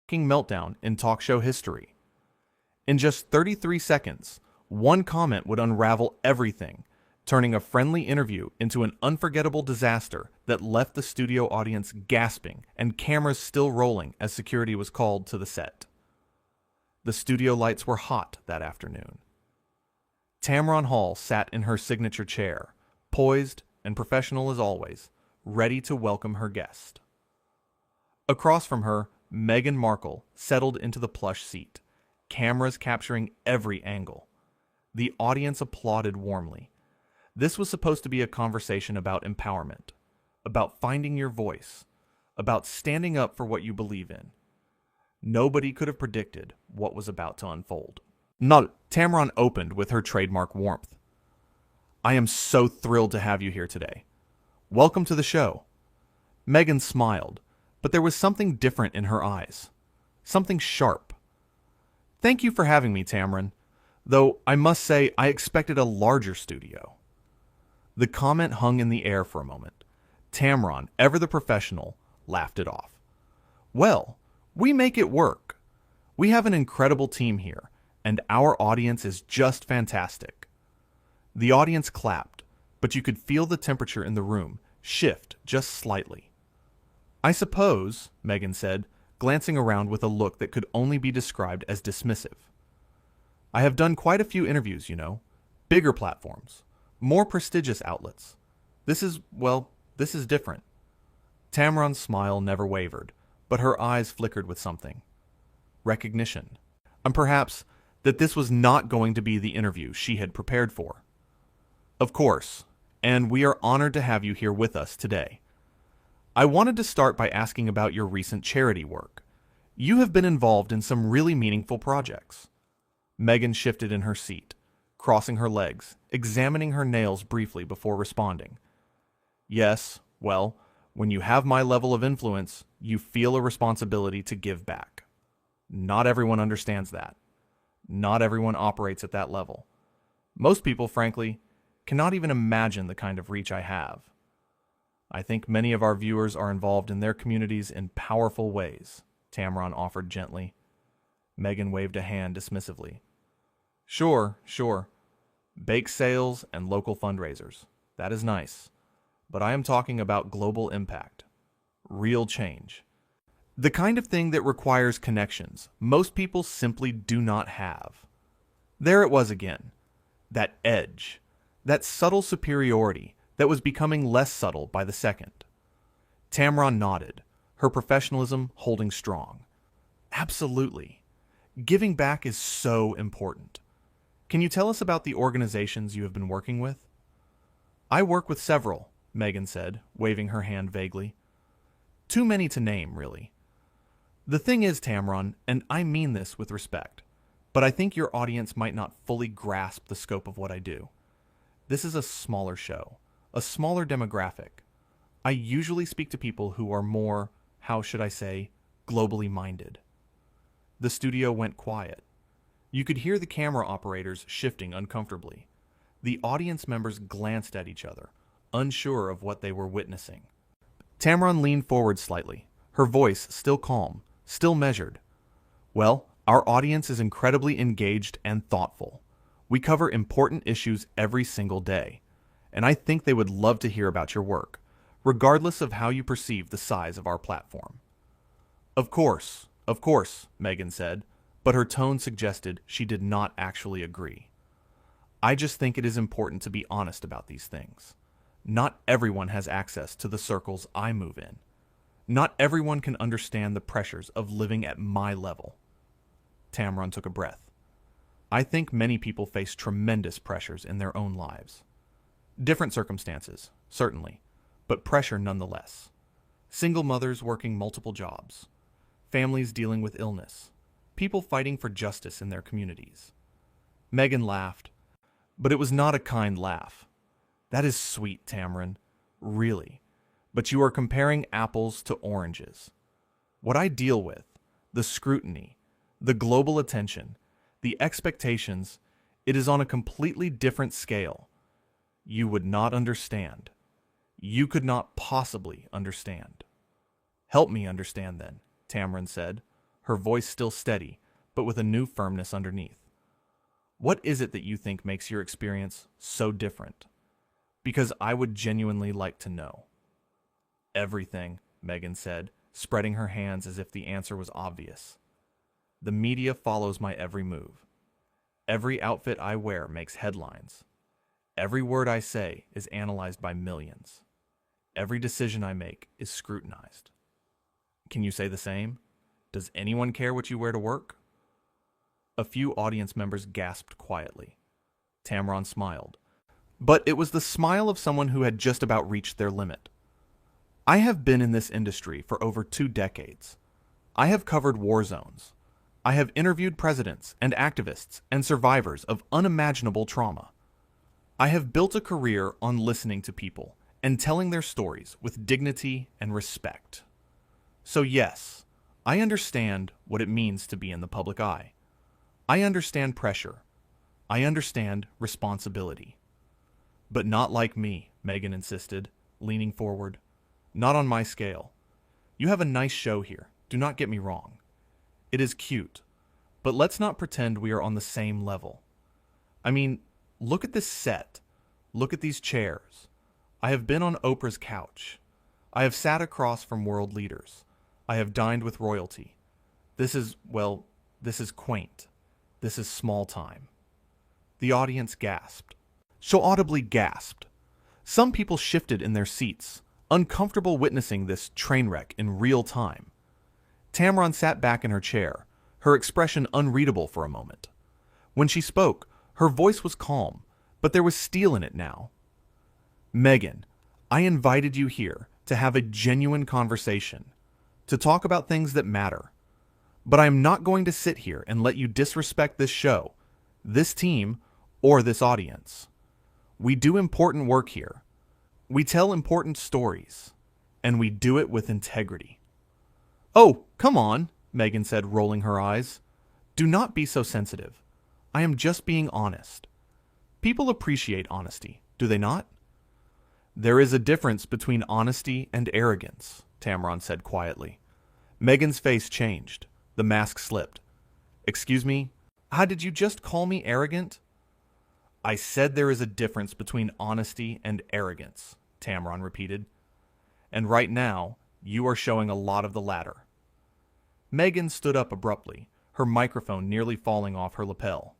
meltdown in talk show history. In just 33 seconds, one comment would unravel everything, turning a friendly interview into an unforgettable disaster that left the studio audience gasping and cameras still rolling as security was called to the set. The studio lights were hot that afternoon. Tamron Hall sat in her signature chair, poised and professional as always, ready to welcome her guest. Across from her, Meghan Markle settled into the plush seat, cameras capturing every angle. The audience applauded warmly. This was supposed to be a conversation about empowerment, about finding your voice, about standing up for what you believe in. Nobody could have predicted what was about to unfold. No, Tamron opened with her trademark warmth. I am so thrilled to have you here today. Welcome to the show. Meghan smiled, but there was something different in her eyes. Something sharp. Thank you for having me, Tamron. Though I must say I expected a larger studio. The comment hung in the air for a moment. Tamron, ever the professional, laughed it off. Well, we make it work. We have an incredible team here, and our audience is just fantastic. The audience clapped, but you could feel the temperature in the room shift just slightly. I suppose, Meghan said, glancing around with a look that could only be described as dismissive. I have done quite a few interviews, you know. Bigger platforms. More prestigious outlets. This is different. Tamron's smile never wavered, but her eyes flickered with something. Recognition. And perhaps that this was not going to be the interview she had prepared for. Of course, and we are honored to have you here with us today. I wanted to start by asking about your recent charity work. You have been involved in some really meaningful projects. Meghan shifted in her seat, crossing her legs, examining her nails briefly before responding. Yes, well, when you have my level of influence, you feel a responsibility to give back. Not everyone understands that. Not everyone operates at that level. Most people, frankly, cannot even imagine the kind of reach I have. I think many of our viewers are involved in their communities in powerful ways, Tamron offered gently. Meghan waved a hand dismissively. Sure. Bake sales and local fundraisers. That is nice. But I am talking about global impact. Real change. The kind of thing that requires connections most people simply do not have. There it was again. That edge. That subtle superiority that was becoming less subtle by the second. Tamron nodded, her professionalism holding strong. Absolutely. Giving back is so important. Can you tell us about the organizations you have been working with? I work with several, Meghan said, waving her hand vaguely. Too many to name, really. The thing is, Tamron, and I mean this with respect, but I think your audience might not fully grasp the scope of what I do. This is a smaller show, a smaller demographic. I usually speak to people who are more, how should I say, globally minded. The studio went quiet. You could hear the camera operators shifting uncomfortably. The audience members glanced at each other, unsure of what they were witnessing. Tamron leaned forward slightly, her voice still calm, still measured. Well, our audience is incredibly engaged and thoughtful. We cover important issues every single day, and I think they would love to hear about your work, regardless of how you perceive the size of our platform. Of course, Meghan said, but her tone suggested she did not actually agree. I just think it is important to be honest about these things. Not everyone has access to the circles I move in. Not everyone can understand the pressures of living at my level. Tamron took a breath. I think many people face tremendous pressures in their own lives. Different circumstances, certainly, but pressure nonetheless. Single mothers working multiple jobs, families dealing with illness, people fighting for justice in their communities. Meghan laughed, but it was not a kind laugh. That is sweet, Tamron, really, but you are comparing apples to oranges. What I deal with, the scrutiny, the global attention, the expectations, it is on a completely different scale. You would not understand. You could not possibly understand. Help me understand then, Tamron said, her voice still steady, but with a new firmness underneath. What is it that you think makes your experience so different? Because I would genuinely like to know. Everything, Meghan said, spreading her hands as if the answer was obvious. The media follows my every move. Every outfit I wear makes headlines. Every word I say is analyzed by millions. Every decision I make is scrutinized. Can you say the same? Does anyone care what you wear to work? A few audience members gasped quietly. Tamron smiled. But it was the smile of someone who had just about reached their limit. I have been in this industry for over 2 decades. I have covered war zones. I have interviewed presidents and activists and survivors of unimaginable trauma. I have built a career on listening to people and telling their stories with dignity and respect. So yes, I understand what it means to be in the public eye. I understand pressure. I understand responsibility. But not like me, Meghan insisted, leaning forward. Not on my scale. You have a nice show here, do not get me wrong. It is cute, but let's not pretend we are on the same level. I mean, look at this set. Look at these chairs. I have been on Oprah's couch. I have sat across from world leaders. I have dined with royalty. This is quaint. This is small time. The audience gasped. So audibly gasped. Some people shifted in their seats, uncomfortable witnessing this train wreck in real time. Tamron sat back in her chair, her expression unreadable for a moment. When she spoke, her voice was calm, but there was steel in it now. Meghan, I invited you here to have a genuine conversation, to talk about things that matter. But I am not going to sit here and let you disrespect this show, this team, or this audience. We do important work here. We tell important stories, and we do it with integrity. Oh, come on, Meghan said, rolling her eyes. Do not be so sensitive. I am just being honest. People appreciate honesty, do they not? There is a difference between honesty and arrogance, Tamron said quietly. Meghan's face changed. The mask slipped. Excuse me? How did you just call me arrogant? I said there is a difference between honesty and arrogance, Tamron repeated. And right now, you are showing a lot of the latter. Meghan stood up abruptly, her microphone nearly falling off her lapel.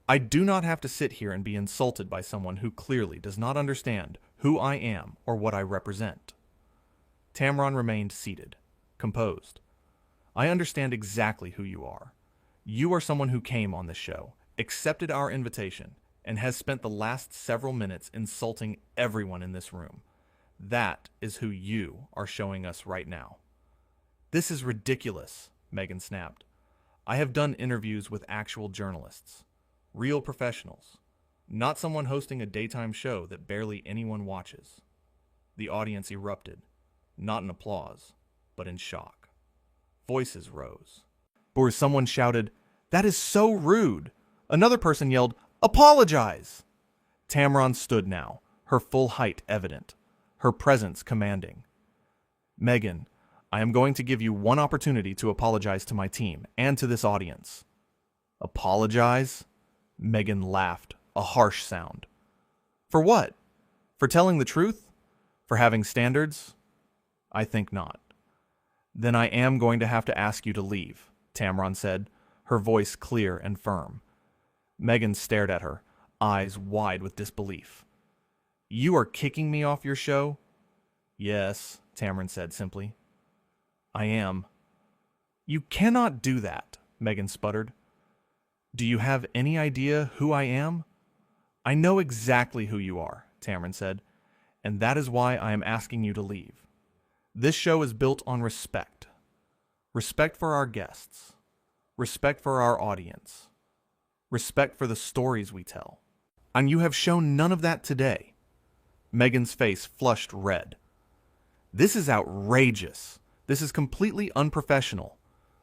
I do not have to sit here and be insulted by someone who clearly does not understand who I am or what I represent. Tamron remained seated, composed. I understand exactly who you are. You are someone who came on this show, accepted our invitation, and has spent the last several minutes insulting everyone in this room. That is who you are showing us right now. This is ridiculous, Meghan snapped. I have done interviews with actual journalists, real professionals, not someone hosting a daytime show that barely anyone watches. The audience erupted, not in applause, but in shock. Voices rose. Or someone shouted, "That is so rude!" Another person yelled, "Apologize!" Tamron stood now, her full height evident, her presence commanding. Meghan, I am going to give you one opportunity to apologize to my team and to this audience. Apologize? Meghan laughed, a harsh sound. For what? For telling the truth? For having standards? I think not. Then I am going to have to ask you to leave, Tamron said, her voice clear and firm. Meghan stared at her, eyes wide with disbelief. You are kicking me off your show? Yes, Tamron said simply. I am. You cannot do that, Meghan sputtered. Do you have any idea who I am? I know exactly who you are, Tamron said, and that is why I am asking you to leave. This show is built on respect. Respect for our guests. Respect for our audience. Respect for the stories we tell. And you have shown none of that today. Meghan's face flushed red. This is outrageous. This is completely unprofessional.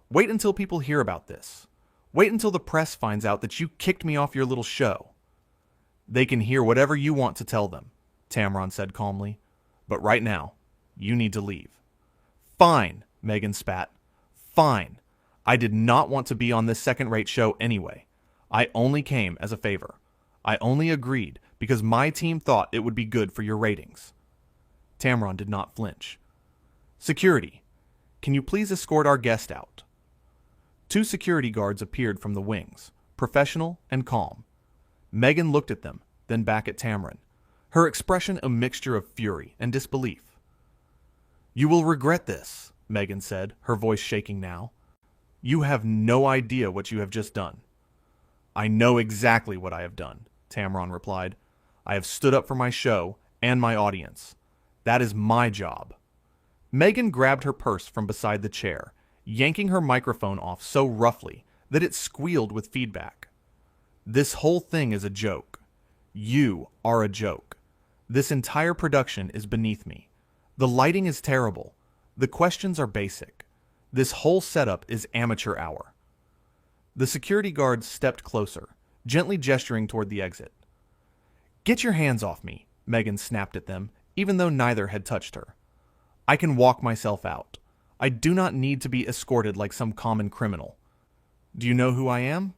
Wait until people hear about this. Wait until the press finds out that you kicked me off your little show. They can hear whatever you want to tell them, Tamron said calmly. But right now, you need to leave. Fine, Meghan spat. Fine. I did not want to be on this second-rate show anyway. I only came as a favor. I only agreed because my team thought it would be good for your ratings." Tamron did not flinch. "Security, can you please escort our guest out?" 2 security guards appeared from the wings, professional and calm. Meghan looked at them, then back at Tamron, her expression a mixture of fury and disbelief. "You will regret this," Meghan said, her voice shaking now. "You have no idea what you have just done." "I know exactly what I have done," Tamron replied. "I have stood up for my show and my audience. That is my job." Meghan grabbed her purse from beside the chair, yanking her microphone off so roughly that it squealed with feedback. "This whole thing is a joke. You are a joke. This entire production is beneath me. The lighting is terrible. The questions are basic. This whole setup is amateur hour." The security guards stepped closer, gently gesturing toward the exit. "Get your hands off me," Meghan snapped at them, even though neither had touched her. "I can walk myself out. I do not need to be escorted like some common criminal. Do you know who I am?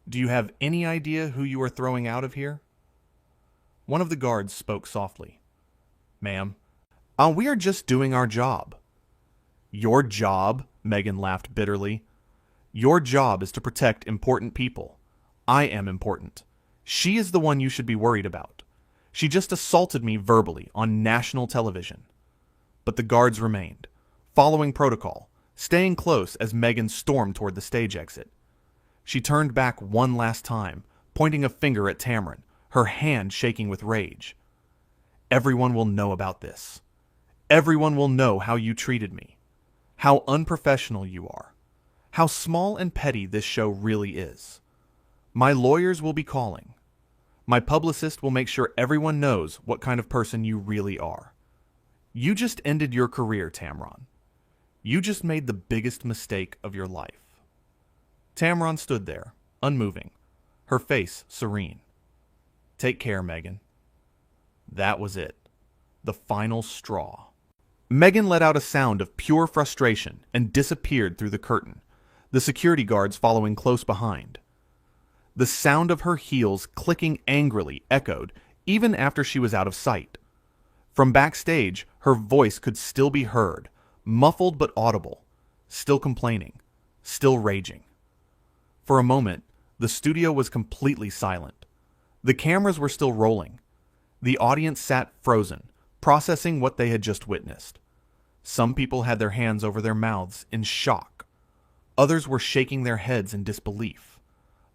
Do you have any idea who you are throwing out of here?" One of the guards spoke softly. "Ma'am, we are just doing our job." "Your job?" Meghan laughed bitterly. "Your job is to protect important people. I am important. She is the one you should be worried about. She just assaulted me verbally on national television." But the guards remained, following protocol, staying close as Meghan stormed toward the stage exit. She turned back one last time, pointing a finger at Tamron, her hand shaking with rage. "Everyone will know about this. Everyone will know how you treated me. How unprofessional you are. How small and petty this show really is. My lawyers will be calling. My publicist will make sure everyone knows what kind of person you really are. You just ended your career, Tamron. You just made the biggest mistake of your life." Tamron stood there, unmoving, her face serene. "Take care, Meghan." That was it. The final straw. Meghan let out a sound of pure frustration and disappeared through the curtain, the security guards following close behind. The sound of her heels clicking angrily echoed even after she was out of sight. From backstage, her voice could still be heard, muffled but audible, still complaining, still raging. For a moment, the studio was completely silent. The cameras were still rolling. The audience sat frozen, processing what they had just witnessed. Some people had their hands over their mouths in shock. Others were shaking their heads in disbelief.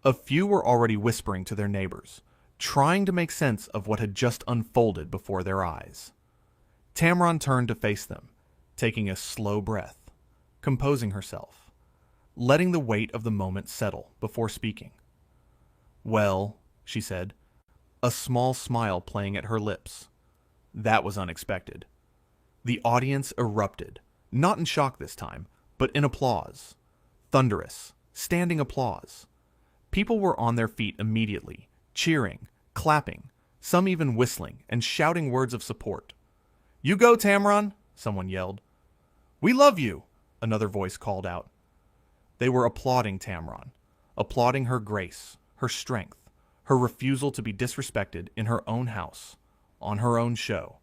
A few were already whispering to their neighbors, trying to make sense of what had just unfolded before their eyes. Tamron turned to face them, taking a slow breath, composing herself, letting the weight of the moment settle before speaking. "Well," she said, a small smile playing at her lips. That was unexpected. The audience erupted, not in shock this time, but in applause. Thunderous, standing applause. People were on their feet immediately, cheering, clapping, some even whistling and shouting words of support. "You go, Tamron," someone yelled. "We love you," another voice called out. They were applauding Tamron, applauding her grace, her strength, her refusal to be disrespected in her own house, on her own show,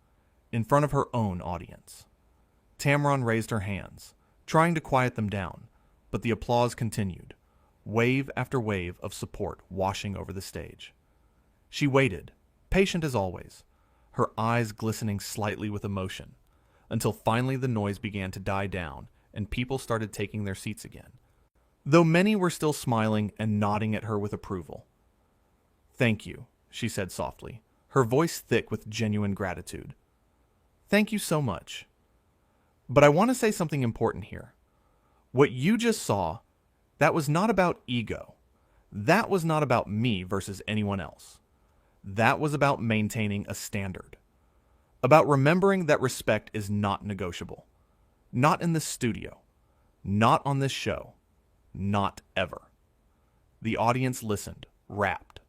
in front of her own audience. Tamron raised her hands, trying to quiet them down, but the applause continued, wave after wave of support washing over the stage. She waited, patient as always, her eyes glistening slightly with emotion, until finally the noise began to die down and people started taking their seats again, though many were still smiling and nodding at her with approval. "Thank you," she said softly, her voice thick with genuine gratitude. "Thank you so much. But I want to say something important here. What you just saw, that was not about ego. That was not about me versus anyone else. That was about maintaining a standard. About remembering that respect is not negotiable. Not in this studio. Not on this show. Not ever." The audience listened, rapt.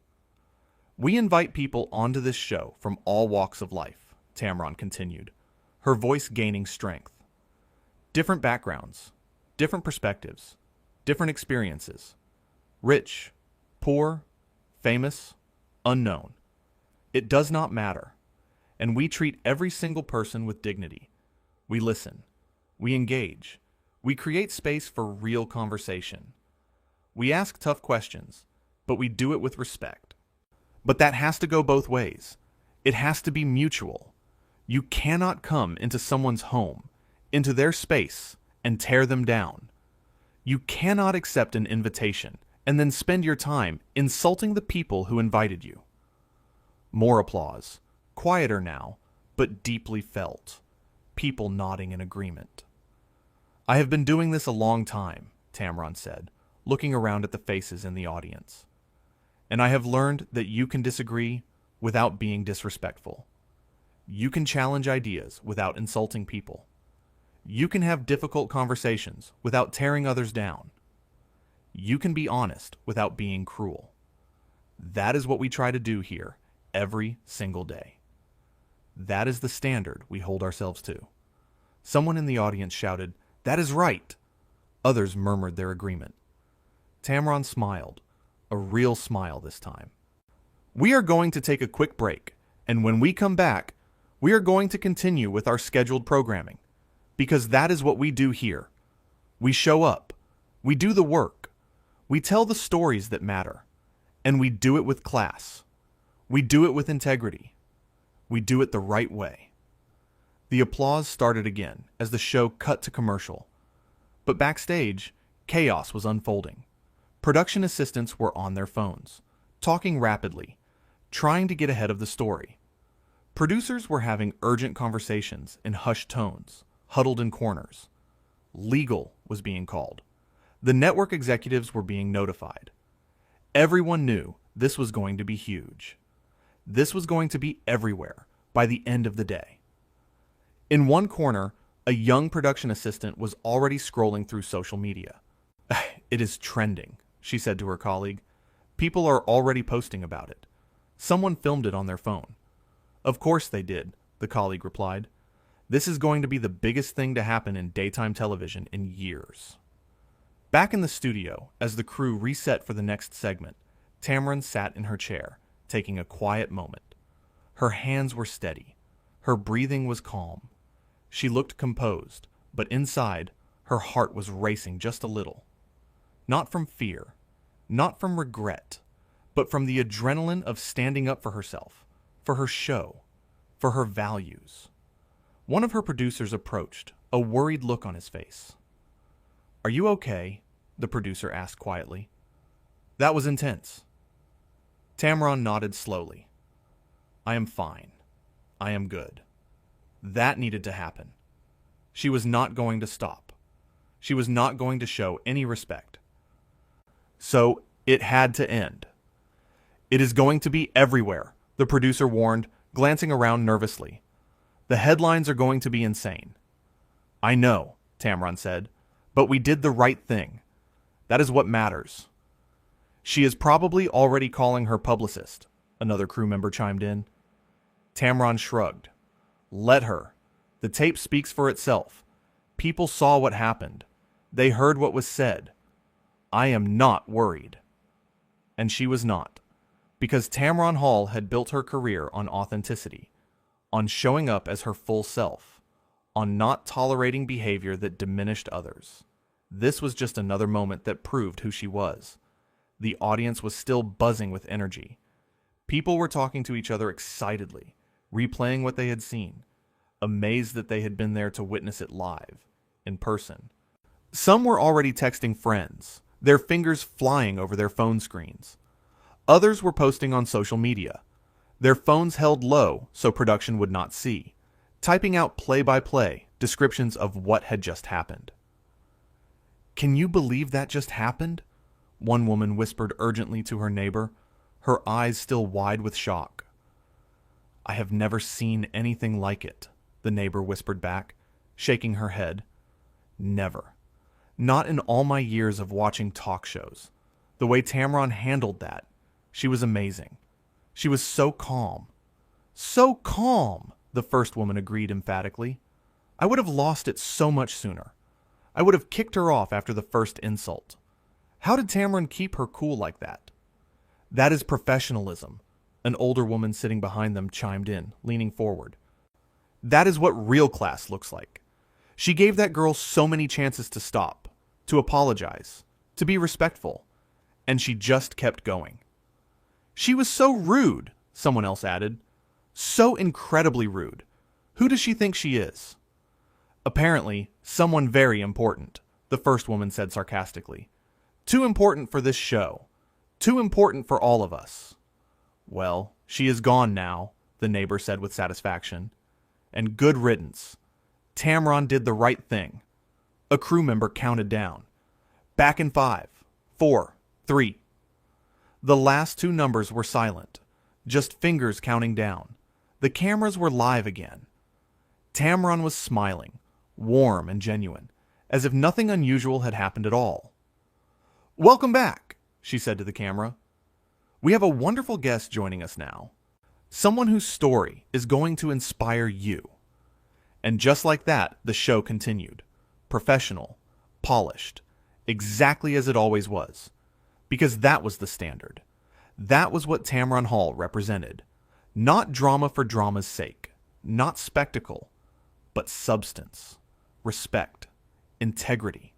"We invite people onto this show from all walks of life," Tamron continued, her voice gaining strength. "Different backgrounds, different perspectives, different experiences. Rich, poor, famous, unknown. It does not matter. And we treat every single person with dignity. We listen. We engage. We create space for real conversation. We ask tough questions, but we do it with respect. But that has to go both ways. It has to be mutual. You cannot come into someone's home, into their space, and tear them down. You cannot accept an invitation and then spend your time insulting the people who invited you. More applause. Quieter now, but deeply felt. People nodding in agreement. I have been doing this a long time, Tamron said, looking around at the faces in the audience. And I have learned that you can disagree without being disrespectful. You can challenge ideas without insulting people. You can have difficult conversations without tearing others down. You can be honest without being cruel. That is what we try to do here every single day. That is the standard we hold ourselves to. Someone in the audience shouted, "That is right!" Others murmured their agreement. Tamron smiled, a real smile this time. We are going to take a quick break, and when we come back, we are going to continue with our scheduled programming, because that is what we do here. We show up, we do the work, we tell the stories that matter, and we do it with class. We do it with integrity. We do it the right way. The applause started again as the show cut to commercial. But backstage, chaos was unfolding. Production assistants were on their phones, talking rapidly, trying to get ahead of the story. Producers were having urgent conversations in hushed tones, huddled in corners. Legal was being called. The network executives were being notified. Everyone knew this was going to be huge. This was going to be everywhere by the end of the day. In one corner, a young production assistant was already scrolling through social media. "It is trending," she said to her colleague. "People are already posting about it. Someone filmed it on their phone." "Of course they did," the colleague replied. "This is going to be the biggest thing to happen in daytime television in years." Back in the studio, as the crew reset for the next segment, Tamron sat in her chair, taking a quiet moment. Her hands were steady. Her breathing was calm. She looked composed, but inside, her heart was racing just a little. Not from fear, not from regret, but from the adrenaline of standing up for herself, for her show, for her values. One of her producers approached, a worried look on his face. "Are you okay?" the producer asked quietly. "That was intense." Tamron nodded slowly. "I am fine. I am good." That needed to happen. She was not going to stop. She was not going to show any respect. So it had to end. "It is going to be everywhere," the producer warned, glancing around nervously. "The headlines are going to be insane." "I know," Tamron said, "but we did the right thing. That is what matters." "She is probably already calling her publicist," another crew member chimed in. Tamron shrugged. "Let her. The tape speaks for itself. People saw what happened. They heard what was said. I am not worried." And she was not, because Tamron Hall had built her career on authenticity, on showing up as her full self, on not tolerating behavior that diminished others. This was just another moment that proved who she was. The audience was still buzzing with energy. People were talking to each other excitedly, replaying what they had seen, amazed that they had been there to witness it live, in person. Some were already texting friends, their fingers flying over their phone screens. Others were posting on social media, their phones held low so production would not see, typing out play-by-play descriptions of what had just happened. "Can you believe that just happened?" one woman whispered urgently to her neighbor, her eyes still wide with shock. "I have never seen anything like it," the neighbor whispered back, shaking her head. "Never. Not in all my years of watching talk shows. The way Tamron handled that, she was amazing. She was so calm." "So calm," the first woman agreed emphatically. "I would have lost it so much sooner. I would have kicked her off after the first insult. How did Tamron keep her cool like that? That is professionalism, an older woman sitting behind them chimed in, leaning forward. That is what real class looks like. She gave that girl so many chances to stop, to apologize, to be respectful, and she just kept going. She was so rude, someone else added. So incredibly rude. Who does she think she is? Apparently, someone very important, the first woman said sarcastically. Too important for this show. Too important for all of us. Well, she is gone now, the neighbor said with satisfaction. And good riddance. Tamron did the right thing. A crew member counted down. Back in 5, 4, 3. The last two numbers were silent, just fingers counting down. The cameras were live again. Tamron was smiling, warm and genuine, as if nothing unusual had happened at all. "Welcome back," she said to the camera. "We have a wonderful guest joining us now. Someone whose story is going to inspire you." And just like that, the show continued. Professional, polished, exactly as it always was. Because that was the standard. That was what Tamron Hall represented. Not drama for drama's sake. Not spectacle. But substance. Respect. Integrity.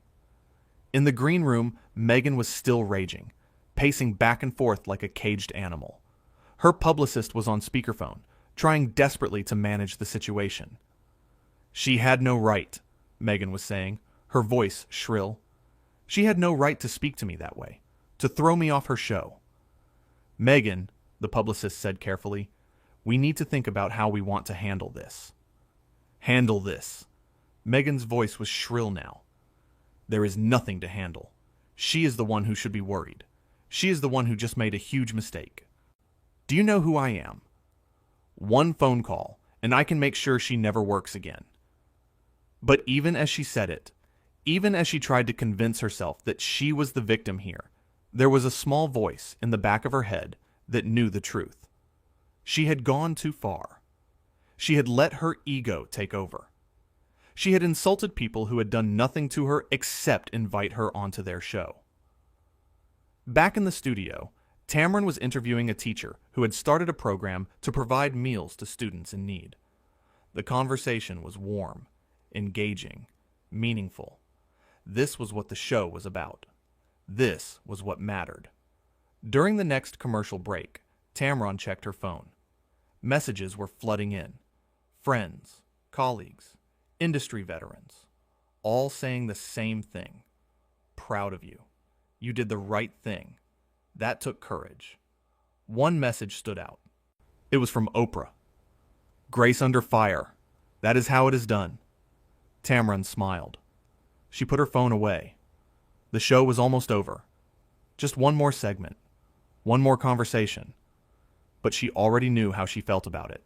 In the green room, Meghan was still raging, pacing back and forth like a caged animal. Her publicist was on speakerphone, trying desperately to manage the situation. "She had no right," Meghan was saying, her voice shrill. "She had no right to speak to me that way, to throw me off her show." "Meghan," the publicist said carefully, "we need to think about how we want to handle this." "Handle this." Meghan's voice was shrill now. "There is nothing to handle. She is the one who should be worried. She is the one who just made a huge mistake. Do you know who I am? One phone call, and I can make sure she never works again." But even as she said it, even as she tried to convince herself that she was the victim here, there was a small voice in the back of her head that knew the truth. She had gone too far. She had let her ego take over. She had insulted people who had done nothing to her except invite her onto their show. Back in the studio, Tamron was interviewing a teacher who had started a program to provide meals to students in need. The conversation was warm, engaging, meaningful. This was what the show was about. This was what mattered. During the next commercial break, Tamron checked her phone. Messages were flooding in. Friends, colleagues, industry veterans, all saying the same thing. "Proud of you. You did the right thing. That took courage." One message stood out. It was from Oprah. "Grace under fire. That is how it is done." Tamron smiled. She put her phone away. The show was almost over. Just one more segment. One more conversation. But she already knew how she felt about it.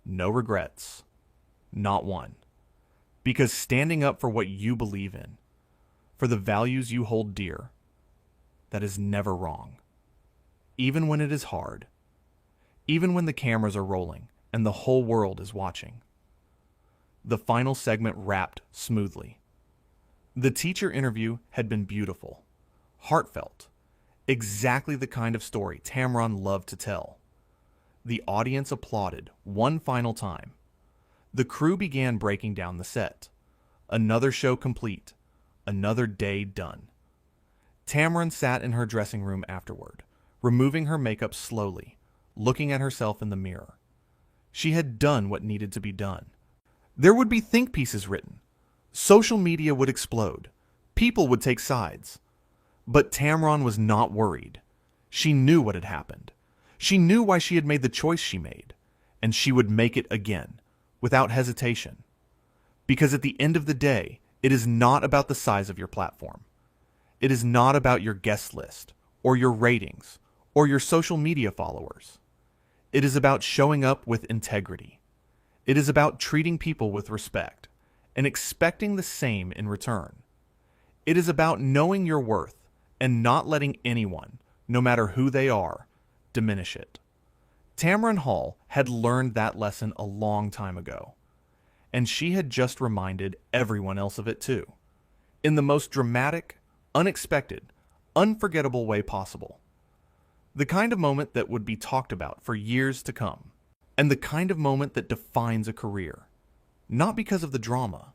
No regrets. Not one. Because standing up for what you believe in, for the values you hold dear, that is never wrong. Even when it is hard. Even when the cameras are rolling and the whole world is watching. The final segment wrapped smoothly. The teacher interview had been beautiful, heartfelt, exactly the kind of story Tamron loved to tell. The audience applauded one final time. The crew began breaking down the set. Another show complete. Another day done. Tamron sat in her dressing room afterward, removing her makeup slowly, looking at herself in the mirror. She had done what needed to be done. There would be think pieces written. Social media would explode. People would take sides. But Tamron was not worried. She knew what had happened. She knew why she had made the choice she made, and she would make it again, without hesitation. Because at the end of the day, it is not about the size of your platform. It is not about your guest list, or your ratings, or your social media followers. It is about showing up with integrity. It is about treating people with respect, and expecting the same in return. It is about knowing your worth, and not letting anyone, no matter who they are, diminish it. Tamron Hall had learned that lesson a long time ago, and she had just reminded everyone else of it too, in the most dramatic, unexpected, unforgettable way possible. The kind of moment that would be talked about for years to come. And the kind of moment that defines a career. Not because of the drama,